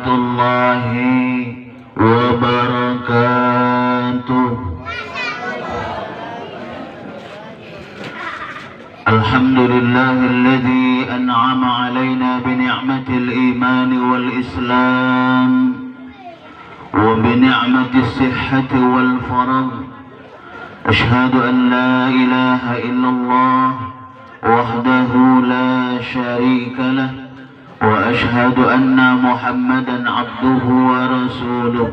warahmatullahi wabarakatuh. Alhamdulillahilladzi an'ama alaina bi ni'matil iman wal islam wa bi ni'matis sihhati wal faragh. Ashhadu an la ilaha illallah wahdahu la syarika lah wa ashhadu anna Muhammadan abduhu wa rasuluh.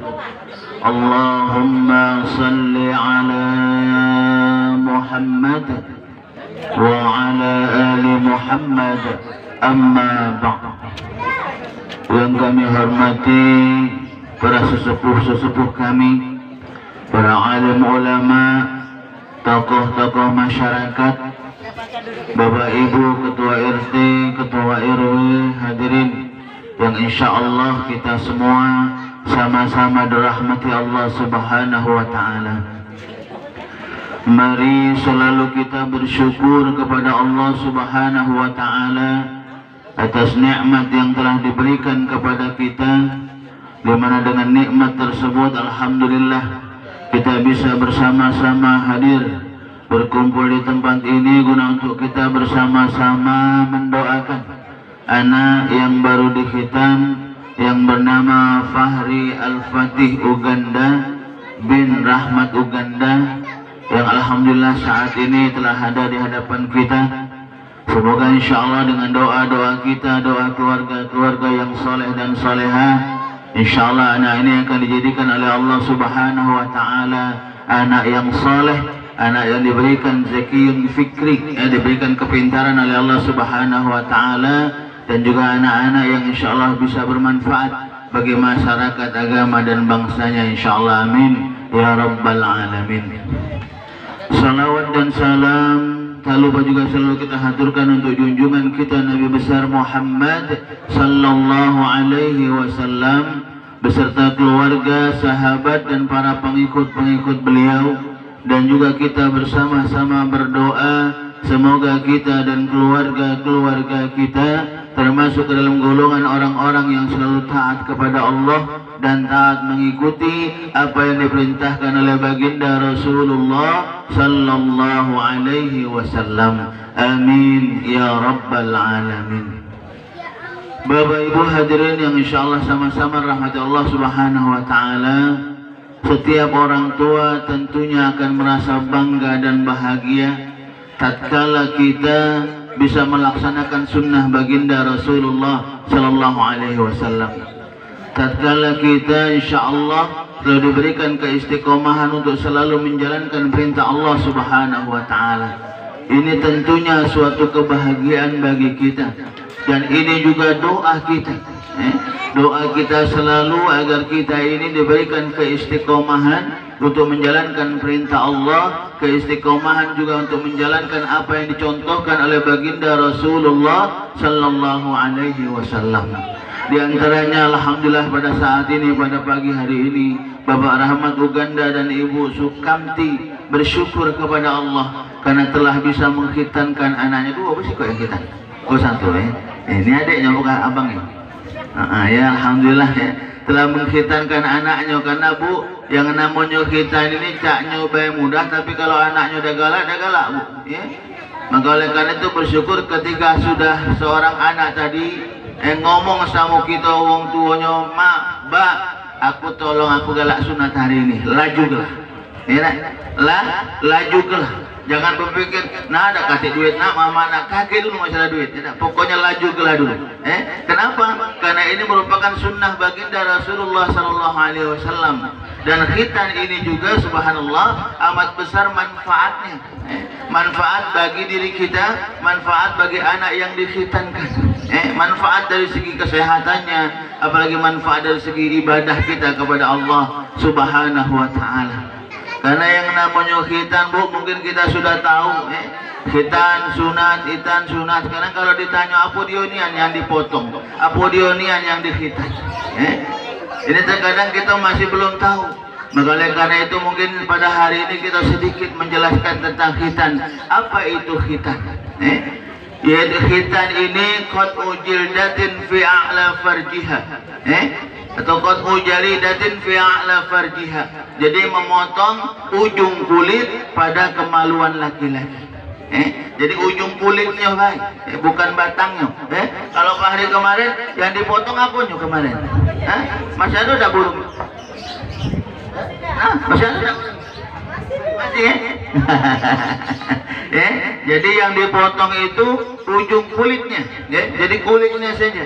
Allahumma salli ala Muhammad wa ala ali Muhammad, amma ba'd. Yang kami hormati para sesepuh-sesepuh kami, para alim ulama, tokoh-tokoh masyarakat, Bapak Ibu, Ketua RT, Ketua RW, hadirin yang insya Allah kita semua sama-sama dirahmati Allah Subhanahu wa Ta'ala. Mari selalu kita bersyukur kepada Allah Subhanahu wa Ta'ala atas nikmat yang telah diberikan kepada kita, di mana dengan nikmat tersebut alhamdulillah kita bisa bersama-sama hadir berkumpul di tempat ini guna untuk kita bersama-sama mendoakan anak yang baru dikhitan yang bernama Fahri Al-Fatih Uganda bin Rahmat Uganda, yang alhamdulillah saat ini telah ada di hadapan kita. Semoga insya Allah dengan doa-doa kita, doa keluarga-keluarga yang soleh dan soleha, insya Allah anak ini akan dijadikan oleh Allah Subhanahu wa Ta'ala anak yang soleh, anak yang diberikan zakiyun fikri, diberikan kepintaran oleh Allah Subhanahu wa Ta'ala, dan juga anak-anak yang insya Allah bisa bermanfaat bagi masyarakat, agama dan bangsanya, insya Allah, amin ya rabbal alamin. Salawat dan salam tak lupa juga selalu kita haturkan untuk junjungan kita Nabi besar Muhammad sallallahu alaihi wasallam beserta keluarga, sahabat dan para pengikut-pengikut beliau, dan juga kita bersama-sama berdoa semoga kita dan keluarga-keluarga kita termasuk dalam golongan orang-orang yang selalu taat kepada Allah dan taat mengikuti apa yang diperintahkan oleh baginda Rasulullah sallallahu alaihi wasallam. Amin ya rabbal alamin. Bapak Ibu hadirin yang insyaallah sama-sama rahmati Allah Subhanahu wa Ta'ala, setiap orang tua tentunya akan merasa bangga dan bahagia tatkala kita bisa melaksanakan sunnah baginda Rasulullah sallallahu alaihi wasallam. Tatkala kita insya Allah telah diberikan keistiqomahan untuk selalu menjalankan perintah Allah Subhanahu wa Ta'ala. Ini tentunya suatu kebahagiaan bagi kita, dan ini juga doa kita. Doa kita selalu agar kita ini diberikan keistiqomahan untuk menjalankan perintah Allah, keistiqomahan juga untuk menjalankan apa yang dicontohkan oleh baginda Rasulullah sallallahu alaihi wasallam. Di antaranya alhamdulillah pada saat ini, pada pagi hari ini, Bapak Rahmat Uganda dan Ibu Sukamti bersyukur kepada Allah karena telah bisa menghitankan anaknya. Dua apa sih kok yang kita? Oh satu ya. Ini adiknya bukan abangnya. Ya alhamdulillah ya, telah menghitankan anaknya, karena Bu yang namanya khitan ini caknya bayi mudah, tapi kalau anaknya udah galak Bu ya. Maka oleh karena itu bersyukur ketika sudah seorang anak tadi ngomong sama kita wong tuanya, "Mak, Mbak, aku tolong aku galak sunat hari ini." Lajulah. Ya, lajulah. Jangan berpikir, nah ada kasih duit, nak mama nak kakek dulu masalah duit. Tidak, pokoknya laju kelah dulu. Kenapa? Karena ini merupakan sunnah baginda Rasulullah sallallahu alaihi wasallam. Dan khitan ini juga subhanallah amat besar manfaatnya. Manfaat bagi diri kita, manfaat bagi anak yang dikhitankan. Manfaat dari segi kesehatannya, apalagi manfaat dari segi ibadah kita kepada Allah Subhanahu wa Ta'ala. Karena yang namanya khitan Bu, mungkin kita sudah tahu khitan, sunat, hitan, sunat. Sekarang kalau ditanya apa dionian yang dipotong, apa dionian yang dikhitan, ini terkadang kita masih belum tahu. Maka oleh karena itu mungkin pada hari ini kita sedikit menjelaskan tentang khitan. Apa itu khitan? Yaitu khitan ini qat'u jildatin fi a'la farjiha. Atau qat'u jalidatin fi a'la farjiha. Jadi memotong ujung kulit pada kemaluan laki-laki. Jadi ujung kulitnya baik, bukan batangnya. Kalau hari kemarin yang dipotong apanya kemarin? Masih ada udah burung? Masih ada? Masih jadi yang dipotong itu ujung kulitnya, jadi kulitnya saja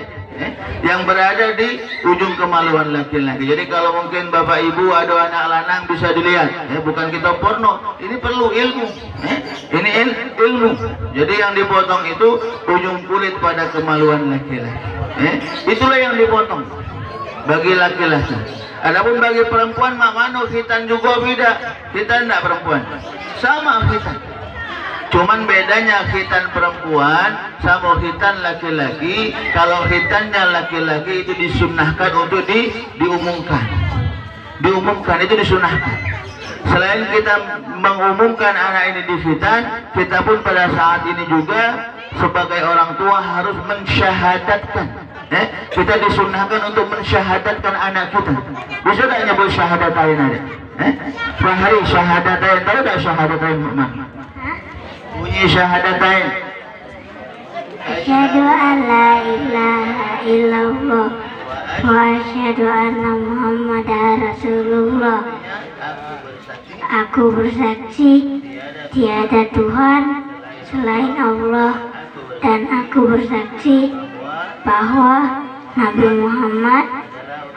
yang berada di ujung kemaluan laki-laki. Jadi kalau mungkin bapak ibu ada anak lanang bisa dilihat, bukan kita porno, ini perlu ilmu, ini ilmu. Jadi yang dipotong itu ujung kulit pada kemaluan laki-laki, itulah yang dipotong bagi laki-laki. Adapun bagi perempuan mano khitan juga beda, khitan enggak perempuan sama khitan. Cuman bedanya khitan perempuan sama khitan laki-laki. Kalau khitannya laki-laki itu disunnahkan untuk diumumkan. Diumumkan itu disunnahkan. Selain kita mengumumkan anak ini di khitan, kita pun pada saat ini juga sebagai orang tua harus mensyahadatkan. Kita disunnahkan untuk mensyahadatkan anak kita. Bisa tak nyebut syahadatain ada? Bahari syahadatain, tahu tak syahadatain mana? Bunyi syahadatain. Asyhadu an la ilaha illallah wa asyhadu anna Muhammadar Rasulullah. Aku bersaksi tiada Tuhan selain Allah, dan aku bersaksi bahwa Nabi Muhammad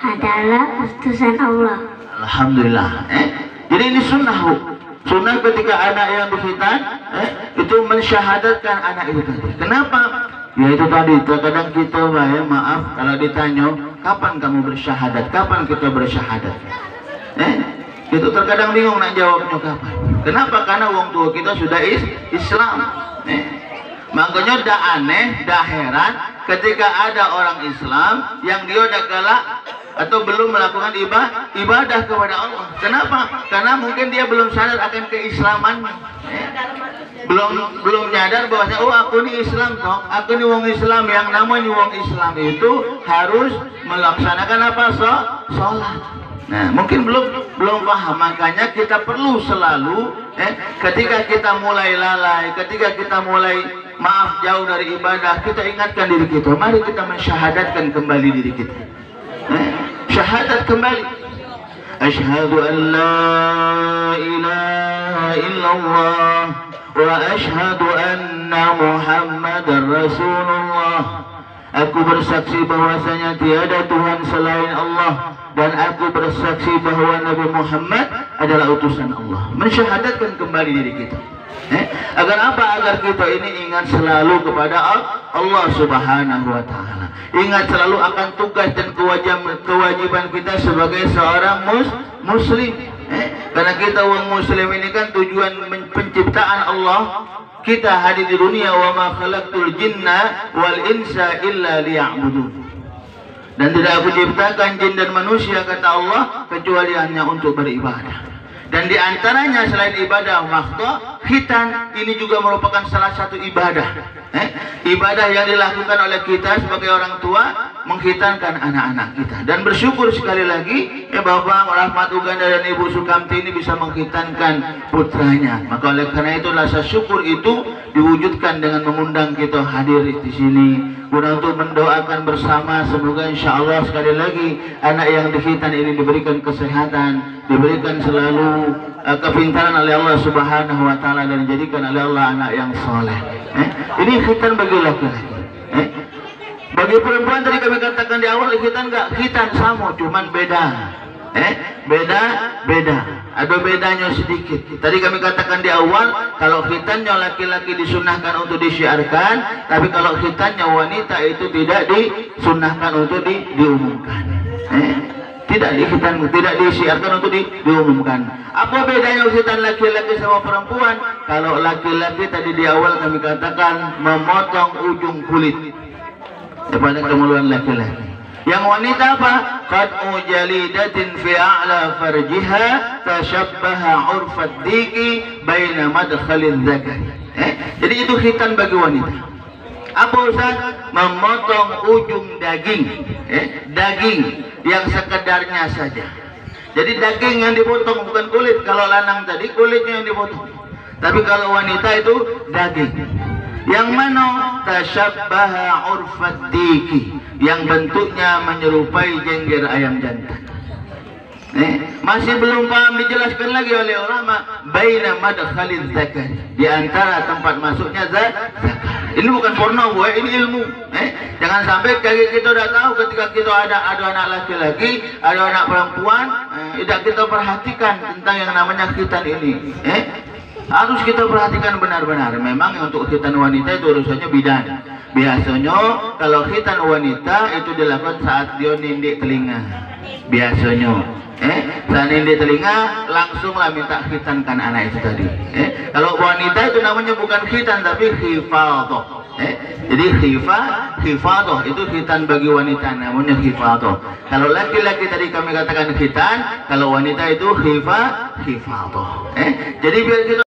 adalah utusan Allah. Alhamdulillah. Jadi ini sunnah. Sunnah ketika anak yang dikhitan itu mensyahadatkan anak itu tadi. Kenapa? Ya itu tadi, terkadang kita maaf kalau ditanya kapan kamu bersyahadat, kapan kita bersyahadat, itu terkadang bingung nak jawabnya kapan. Kenapa? Karena wong tua kita sudah Islam. Makanya dah aneh, dah heran ketika ada orang Islam yang dia udah galak atau belum melakukan ibadah kepada Allah. Kenapa? Karena mungkin dia belum sadar akan keislamannya. Belum nyadar bahwasanya oh aku ini Islam toh, aku ini wong Islam. Yang namanya wong Islam itu harus melaksanakan apa? Sholat. Nah, mungkin belum paham. Makanya kita perlu selalu ketika kita mulai lalai, ketika kita mulai maaf jauh dari ibadah, kita ingatkan diri kita, mari kita mensyahadatkan kembali diri kita. Syahadat kembali. Asyhadu an la ilaha illallah wa asyhadu anna Muhammadar Rasulullah. Aku bersaksi bahwasanya tiada Tuhan selain Allah, dan aku bersaksi bahwa Nabi Muhammad adalah utusan Allah. Mensyahadatkan kembali diri kita. Agar apa? Agar kita ini ingat selalu kepada Allah Subhanahu wa Ta'ala. Ingat selalu akan tugas dan kewajiban kita sebagai seorang muslim. Karena kita orang muslim ini kan tujuan penciptaan Allah kita hadir di dunia, wa ma khalaqtul jinna wal insa illa liya'budun. Dan tidak aku ciptakan jin dan manusia, kata Allah, kecuali hanya untuk beribadah. Dan di antaranya selain ibadah makhluk, khitan ini juga merupakan salah satu ibadah. Ibadah yang dilakukan oleh kita sebagai orang tua, mengkhitankan anak-anak kita. Dan bersyukur sekali lagi Bapak Rahmat Uganda dan Ibu Sukamti ini bisa mengkhitankan putranya. Maka oleh karena itu rasa syukur itu diwujudkan dengan mengundang kita hadir di sini. Guna untuk mendoakan bersama, semoga insya Allah sekali lagi anak yang dikhitan ini diberikan kesehatan, diberikan selalu kepintaran oleh Allah Subhanahu wa Ta'ala, dan dijadikan oleh Allah anak yang soleh. Ini khitan bagi laki-laki. Bagi perempuan tadi kami katakan di awal, khitan enggak? Khitan sama, cuman beda. Beda. Ada bedanya sedikit. Tadi kami katakan di awal, kalau khitannya laki-laki disunahkan untuk disiarkan, tapi kalau khitannya wanita itu tidak disunahkan untuk diumumkan. Tidak disiarkan untuk diumumkan. Apa bedanya khitan laki-laki sama perempuan? Kalau laki-laki tadi di awal kami katakan memotong ujung kulit daripada kemaluan laki-laki. Yang wanita apa? Qad'u jalidatin fi a'la farjiha tashabbaha 'urfat diki baina madkhalil zakari. Jadi itu khitan bagi wanita. Apa Ustaz? Memotong ujung daging, daging yang sekedarnya saja. Jadi daging yang dipotong bukan kulit. Kalau lanang tadi kulitnya yang dipotong. Tapi kalau wanita itu daging. Yang mana tasyabbaha urfat diki, yang bentuknya menyerupai jengger ayam jantan. Masih belum paham, dijelaskan lagi oleh ulama baina madkhaliz zakar, di antara tempat masuknya zakar. Ini bukan porno, boy, ini ilmu. Jangan sampai kayak kita udah tahu ketika kita ada anak laki-laki, ada anak perempuan, tidak kita perhatikan tentang yang namanya khitan ini. Harus kita perhatikan benar-benar. Memang untuk khitan wanita itu urusannya bidan. Biasanya kalau khitan wanita itu dilakukan saat dia nindik telinga. Biasanya saat nindik telinga langsunglah minta khitankan anak itu tadi. Kalau wanita itu namanya bukan khitan tapi khifadah. Jadi khifadah itu khitan bagi wanita, namanya khifadah. Kalau laki-laki tadi kami katakan khitan, kalau wanita itu khifadah. Jadi biar kita